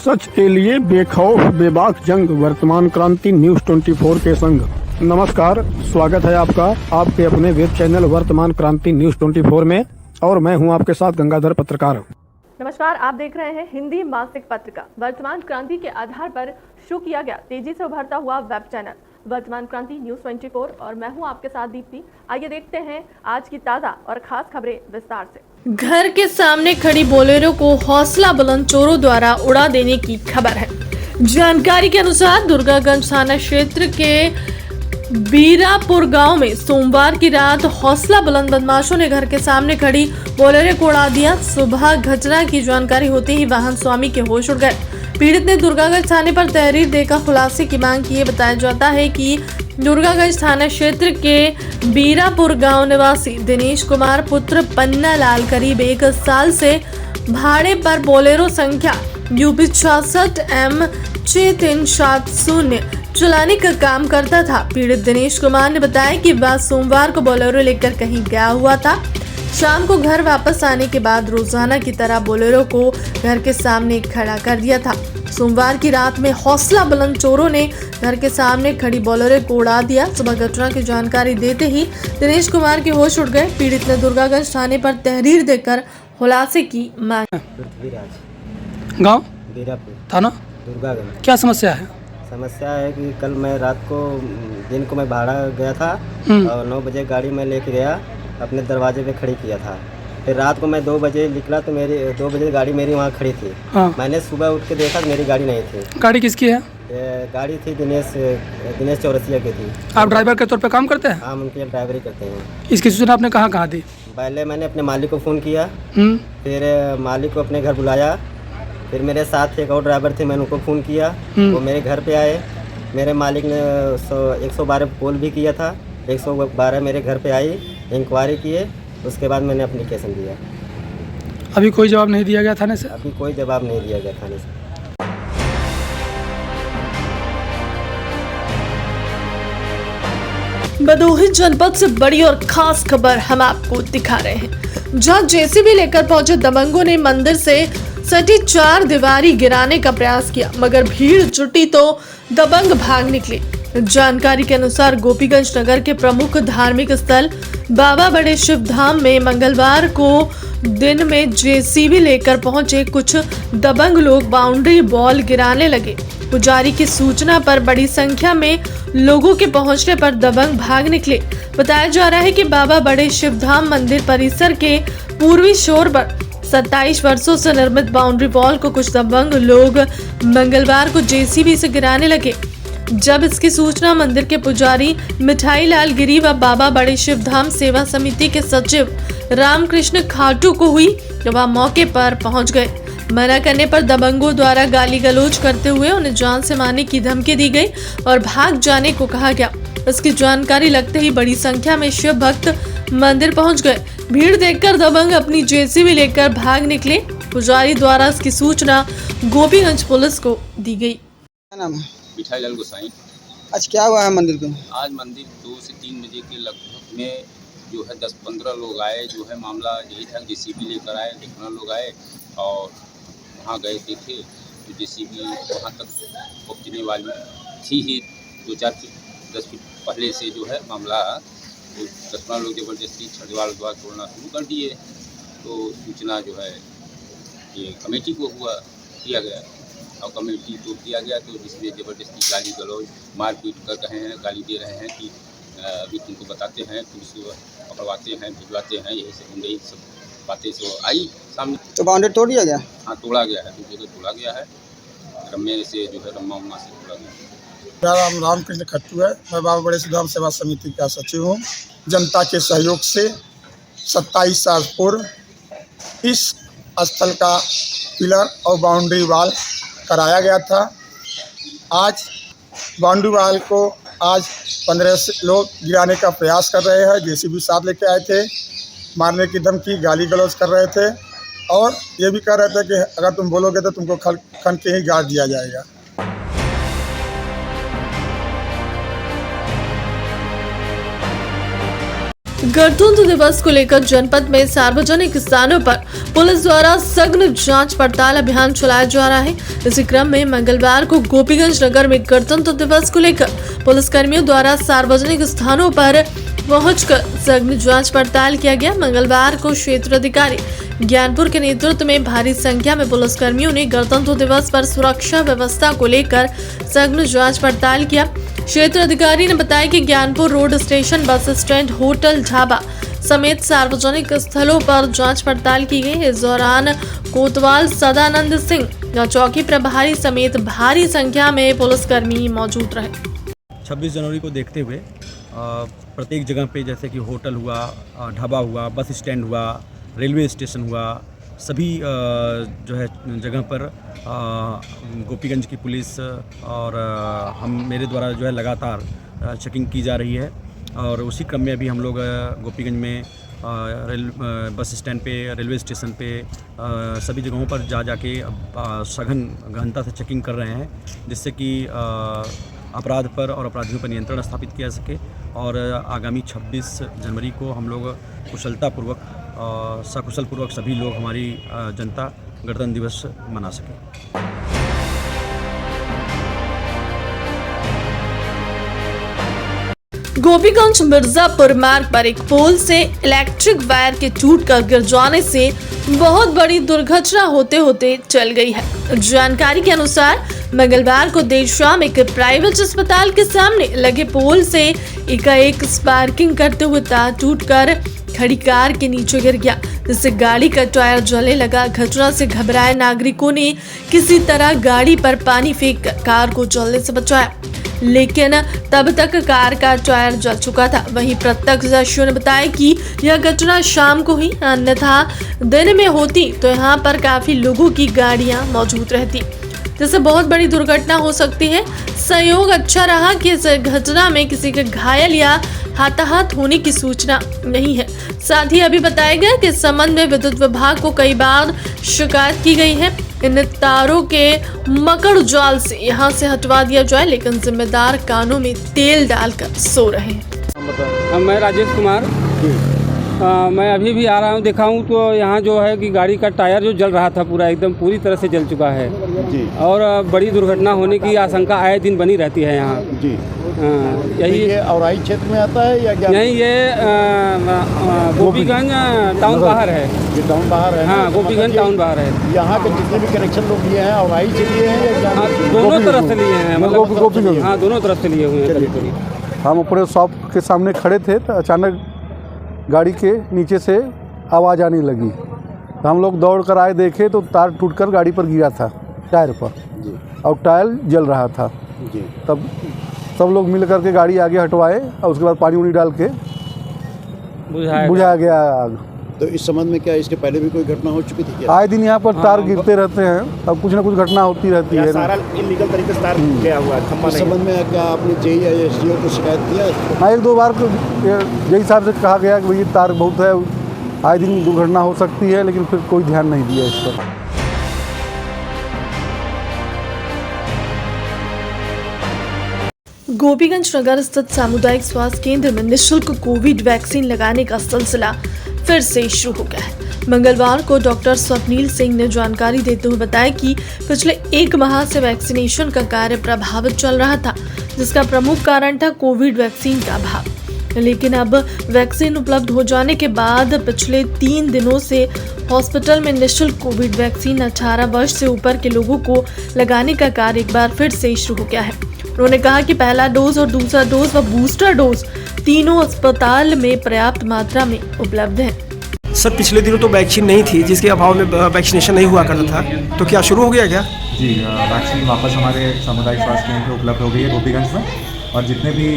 सच के लिए बेखौफ बेबाक जंग, वर्तमान क्रांति न्यूज 24 के संग। नमस्कार, स्वागत है आपका आपके अपने वेब चैनल वर्तमान क्रांति न्यूज 24 में, और मैं हूं आपके साथ गंगाधर पत्रकार। नमस्कार, आप देख रहे हैं हिंदी मासिक पत्रिका वर्तमान क्रांति के आधार पर शुरू किया गया तेजी से उभरता हुआ वेब चैनल वर्तमान क्रांति न्यूज 24, और मैं हूं आपके साथ दीप्ति। आइए देखते हैं आज की ताजा और खास खबरें विस्तार से। घर के सामने खड़ी बोलेरो को हौसला बुलंद चोरों द्वारा उड़ा देने की खबर है। जानकारी के अनुसार दुर्गागंज थाना क्षेत्र के बीरापुर गांव में सोमवार की रात हौसला बुलंद बदमाशों ने घर के सामने खड़ी बोलेरो को उड़ा दिया। सुबह घटना की जानकारी होते ही वाहन स्वामी के होश उड़ गए। पीड़ित ने दुर्गागंज थाने पर तहरीर देकर खुलासे की मांग की है। बताया जाता है कि दुर्गागंज थाना क्षेत्र के बीरापुर गांव निवासी दिनेश कुमार पुत्र पन्ना लाल करीब 1 साल से भाड़े पर बोलेरो संख्या UP 66 M6370 चलाने का काम करता था। पीड़ित दिनेश कुमार ने बताया कि वह सोमवार को बोलेरो लेकर कहीं गया हुआ था। शाम को घर वापस आने के बाद रोजाना की तरह बोलेरो को घर के सामने खड़ा कर दिया था। सोमवार की रात में हौसला बुलंद चोरों ने घर के सामने खड़ी बोलेरो को उड़ा दिया। सुबह घटना की जानकारी देते ही दिनेश कुमार के होश उड़ गए। पीड़ित ने दुर्गागंज थाने पर तहरीर देकर खुलासे की मांग। गाँव बीरापुर थाना दुर्गागंज। क्या समस्या है? समस्या है कि कल मैं दिन को मैं भाड़ा गया था और 9 बजे गाड़ी मैं लेके गया, अपने दरवाजे पे खड़ी किया था। फिर रात को मैं 2 बजे निकला तो मेरी 2 बजे गाड़ी मेरी वहाँ खड़ी थी। हाँ। मैंने सुबह उठ के देखा मेरी गाड़ी नहीं थी। गाड़ी किसकी है? गाड़ी थी दिनेश चौरसिया की थी। आप ड्राइवर के तौर पे काम करते हैं? हाँ, हम उनके ड्राइवरी करते हैं। इसकी सूचना आपने कहाँ दी? पहले मैंने अपने मालिक को फ़ोन किया, फिर मालिक को अपने घर बुलाया, फिर मेरे साथ एक और ड्राइवर थे, मैंने उनको फ़ोन किया, वो मेरे घर पे आए। मेरे मालिक ने 112 कॉल भी किया था, 112 मेरे घर पे आई, इंक्वायरी किए, उसके बाद मैंने एप्लीकेशन दिया। अभी कोई जवाब नहीं दिया गया थाने से? अभी कोई जवाब नहीं दिया गया थाने से। भदोही जनपद से बड़ी और खास खबर हम आपको दिखा रहे हैं, जहां JCB लेकर पहुंचे दबंगों ने मंदिर से सटी 4 दीवारी गिराने का प्रयास किया, मगर भीड़ जुटी तो दबंग भाग निकले। जानकारी के अनुसार गोपीगंज नगर के प्रमुख धार्मिक स्थल बाबा बड़े शिव धाम में मंगलवार को दिन में JCB लेकर पहुंचे कुछ दबंग लोग बाउंड्री बॉल गिराने लगे। पुजारी की सूचना पर बड़ी संख्या में लोगों के पहुंचने पर दबंग भाग निकले। बताया जा रहा है कि बाबा बड़े शिव धाम मंदिर परिसर के पूर्वी शोर पर 27 वर्षों से निर्मित बाउंड्री वॉल को कुछ दबंग लोग मंगलवार को JCB से गिराने लगे। जब इसकी सूचना मंदिर के पुजारी मिठाई लाल गिरी व बाबा बड़े शिव धाम सेवा समिति के सचिव रामकृष्ण खाटू को हुई, वह मौके पर पहुंच गए। मना करने पर दबंगों द्वारा गाली गलौज करते हुए उन्हें जान से मारने की धमकी दी गई और भाग जाने को कहा गया। इसकी जानकारी लगते ही बड़ी संख्या में शिव भक्त मंदिर पहुंच गए। भीड़ देखकर दबंग अपनी JCB लेकर भाग निकले। पुजारी द्वारा इसकी सूचना गोपीगंज पुलिस को दी गई। क्या नाम है? मिठाई लाल गोसाई। आज क्या हुआ है मंदिर को? आज मंदिर 2 से 3 बजे के लगभग में जो है 10-15 लोग आए। जो है मामला यही था, JCB लेकर आए, देखना लोग आए और वहाँ गए देखे तो JCB वहाँ तक पहुँचने वाली थी ही। 2-4 फीट 10 फीट पहले से जो है मामला, तो 10-15 लोग ज़बरदस्ती छड़वाड़ तोड़ना शुरू कर दिए। तो सूचना जो है ये कमेटी को किया गया और कमेटी को दिया गया, तो जिसमें ज़बरदस्ती गाली गलौज मारपीट कर रहे हैं, गाली दे रहे हैं कि अभी तुमको बताते हैं, पुलिस को पकड़वाते हैं, भिजवाते हैं, यही सब यही सब बातें से आई सामने। तो बाउंड्री तोड़ दिया गया? हाँ, तोड़ा गया है, 2 जगह तोड़ा गया है। रम्मे से जो है रम्मा उम्मा से तोड़ा गया है। मेरा नाम रामकृष्ण खट्टू है। मैं बाबा बड़े शिव धाम सेवा समिति का सचिव हूँ। जनता के सहयोग से 27 साल पूर्व इस स्थल का पिलर और बाउंड्री वाल कराया गया था। आज बाउंड्री वाल को 15 लोग गिराने का प्रयास कर रहे हैं। JCB साथ लेके आए थे, मारने की धमकी, गाली गलौज कर रहे थे और ये भी कह रहे थे कि अगर तुम बोलोगे तो तुमको खन के ही गाड़ दिया जाएगा। गणतंत्र दिवस को लेकर जनपद में सार्वजनिक स्थानों पर पुलिस द्वारा सघन जांच पड़ताल अभियान चलाया जा रहा है। इसी क्रम में मंगलवार को गोपीगंज नगर में गणतंत्र दिवस को लेकर पुलिसकर्मियों द्वारा सार्वजनिक स्थानों पर पहुंचकर सघन जांच पड़ताल किया गया। मंगलवार को क्षेत्र अधिकारी ज्ञानपुर के नेतृत्व में भारी संख्या में पुलिसकर्मियों ने गणतंत्र दिवस पर सुरक्षा व्यवस्था को लेकर सघन जांच पड़ताल किया। क्षेत्र अधिकारी ने बताया कि Gyanpur road station, bus stand, hotel, dhaba समेत सार्वजनिक स्थलों पर जांच पड़ताल की गई। इस दौरान कोतवाल सदानंद सिंह चौकी प्रभारी समेत भारी संख्या में पुलिसकर्मी मौजूद रहे। 26 जनवरी को देखते हुए प्रत्येक जगह पे जैसे कि होटल हुआ, ढाबा हुआ, बस स्टैंड हुआ, रेलवे स्टेशन हुआ, सभी जो है जगह पर गोपीगंज की पुलिस और मेरे द्वारा जो है लगातार चेकिंग की जा रही है। और उसी क्रम में अभी हम लोग गोपीगंज में बस स्टैंड पे, रेलवे स्टेशन पे सभी जगहों पर जाके सघन गहनता से चेकिंग कर रहे हैं, जिससे कि अपराध पर और अपराधियों पर नियंत्रण स्थापित किया जा सके और आगामी 26 जनवरी को हम लोग कुशलतापूर्वक सकुशलपूर्वक सभी लोग, हमारी जनता गणतंत्र दिवस मना सके। गोपीगंज मिर्जापुर मार्ग पर एक पोल से इलेक्ट्रिक वायर के टूटकर गिर जाने से बहुत बड़ी दुर्घटना होते होते चल गई है। जानकारी के अनुसार मंगलवार को देर शाम एक प्राइवेट अस्पताल के सामने लगे पोल से एकाएक स्पार्किंग करते हुए तार टूटकर खड़ी कार के नीचे गिर गया, जिससे गाड़ी का टायर जलने लगा। घटना से घबराए नागरिकों ने किसी तरह गाड़ी पर पानी फेंक कर कार को जलने से बचाया, लेकिन तब तक कार का टायर जल चुका था। वहीं प्रत्यक्षदर्शियों ने बताया कि यह घटना शाम को हुई, अन्यथा दिन में होती तो यहाँ पर काफी लोगों की गाड़ियां मौजूद रहती, जिससे बहुत बड़ी दुर्घटना हो सकती है। संयोग अच्छा रहा कि इस घटना में किसी के घायल या हताहत होने की सूचना नहीं है। साथ ही अभी बताया गया कि इस संबंध में विद्युत विभाग को कई बार शिकायत की गई है। इन तारों के मकड़ जाल से यहाँ से हटवा दिया जाए, लेकिन जिम्मेदार कानों में तेल डालकर सो रहे हैं। मैं राजेश कुमार, मैं अभी भी आ रहा हूँ, देखा हूँ तो यहाँ जो है कि गाड़ी का टायर जो जल रहा था पूरा एकदम पूरी तरह से जल चुका है जी। और बड़ी दुर्घटना होने की आशंका आए दिन बनी रहती है यहाँ जी। यही ये औराई क्षेत्र में आता है या क्या? नहीं, ये गोपीगंज टाउन बाहर है। ये टाउन बाहर है? हाँ, गोपीगंज टाउन बाहर है। यहाँ के जितने भी कनेक्शन लोग लिए हैं औराई से लिए हैं या दोनों तरफ से लिए हैं? मतलब हाँ, दोनों तरफ से लिए हुए हैं। हम अपने शॉप के सामने खड़े थे तो अचानक गाड़ी के नीचे से आवाज़ आने लगी, तो हम लोग दौड़ कर आए, देखे तो तार टूटकर गाड़ी पर गिरा था, टायर पर जी। और टायर जल रहा था जी। तब सब लोग मिल कर के गाड़ी आगे हटवाए और उसके बाद पानी उनी डाल के बुझाया गया आग। तो इस संबंध में क्या इसके पहले भी कोई घटना हो चुकी थी क्या? आए दिन यहाँ पर तार गिरते रहते हैं, अब कुछ ना कुछ घटना होती रहती है। सारा इलीगल तरीके से तार गया हुआ है। इस संबंध में क्या आपने जेई या एसडीओ को शिकायत किया? हाँ, 1-2 बार जेई साहब से कहा गया कि भाई तार बहुत है, आए दिन दुर्घटना हो सकती है, लेकिन फिर कोई ध्यान नहीं दिया इस पर। गोपीगंज नगर स्थित सामुदायिक स्वास्थ्य केंद्र में निःशुल्क कोविड वैक्सीन लगाने का सिलसिला फिर से शुरू हो गया है। मंगलवार को डॉक्टर स्वप्नील सिंह ने जानकारी देते हुए बताया कि पिछले 1 माह से वैक्सीनेशन का कार्य प्रभावित चल रहा था, जिसका प्रमुख कारण था कोविड वैक्सीन का अभाव। लेकिन अब वैक्सीन उपलब्ध हो जाने के बाद पिछले 3 दिनों से हॉस्पिटल में निःशुल्क कोविड वैक्सीन 18 वर्ष से ऊपर के लोगों को लगाने का कार्य एक बार फिर से शुरू हो गया है। उन्होंने कहा कि पहला डोज और दूसरा डोज व बूस्टर डोज तीनों अस्पताल में पर्याप्त मात्रा में उपलब्ध है। सर, पिछले दिनों तो वैक्सीन नहीं थी, जिसके अभाव में वैक्सीनेशन नहीं हुआ करता था, तो क्या शुरू हो गया क्या? जी, वैक्सीन वापस हमारे सामुदायिक स्वास्थ्य केंद्र पे उपलब्ध हो गई है गोपीगंज में। और जितने भी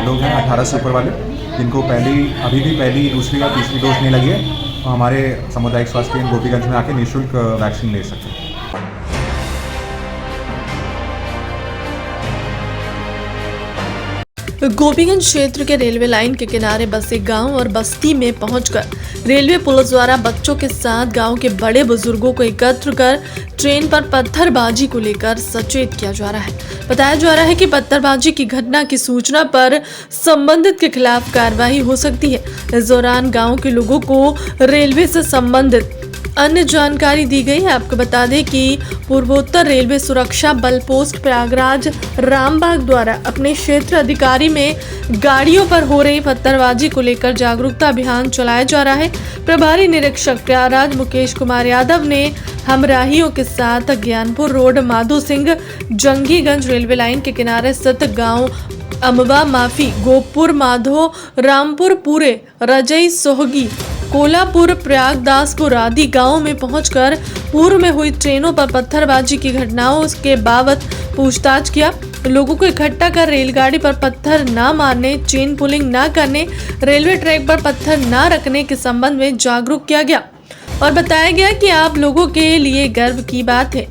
लोग हैं 18 से ऊपर वाले, जिनको अभी भी पहली, दूसरी या तीसरी डोज नहीं लगी है, तो हमारे सामुदायिक स्वास्थ्य केंद्र गोपीगंज में आके निःशुल्क वैक्सीन ले सकते हैं। गोपीगंज क्षेत्र के रेलवे लाइन के किनारे बसे गांव और बस्ती में पहुंचकर रेलवे पुलिस द्वारा बच्चों के साथ गांव के बड़े बुजुर्गों को एकत्र कर ट्रेन पर पत्थरबाजी को लेकर सचेत किया जा रहा है। बताया जा रहा है कि पत्थरबाजी की घटना की सूचना पर संबंधित के खिलाफ कार्रवाई हो सकती है। इस दौरान गाँव के लोगों को रेलवे से संबंधित अन्य जानकारी दी गई है। आपको बता दें कि पूर्वोत्तर रेलवे सुरक्षा बल पोस्ट प्रयागराज रामबाग द्वारा अपने क्षेत्र अधिकारी में गाड़ियों पर हो रही पत्थरबाजी को लेकर जागरूकता अभियान चलाया जा रहा है। प्रभारी निरीक्षक प्रयागराज मुकेश कुमार यादव ने हमराहियों के साथ Gyanpur road Madho Singh Jangiganj railway line के किनारे स्थित गाँव अमवा माफी गोपुर माधो रामपुर पूरे रजई सोहगी कोलापुर प्रयागदासपुर आदि गांवों में पहुंचकर पूर्व में हुई ट्रेनों पर पत्थरबाजी की घटनाओं के बाबत पूछताछ किया। लोगों को इकट्ठा कर रेलगाड़ी पर पत्थर न मारने, चेन पुलिंग न करने, रेलवे ट्रैक पर पत्थर न रखने के संबंध में जागरूक किया गया और बताया गया कि आप लोगों के लिए गर्व की बात है।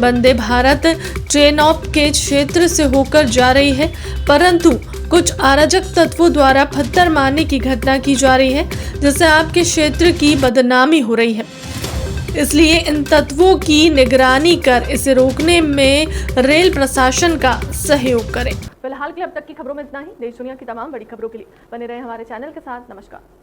वंदे भारत ट्रेन ऑफ के क्षेत्र से होकर जा रही है, परंतु कुछ अराजक तत्वों द्वारा पत्थर मारने की घटना की जा रही है, जिससे आपके क्षेत्र की बदनामी हो रही है। इसलिए इन तत्वों की निगरानी कर इसे रोकने में रेल प्रशासन का सहयोग करें। फिलहाल के अब तक की खबरों में इतना ही। देश दुनिया की तमाम बड़ी खबरों के लिए बने रहे हमारे चैनल के साथ। नमस्कार।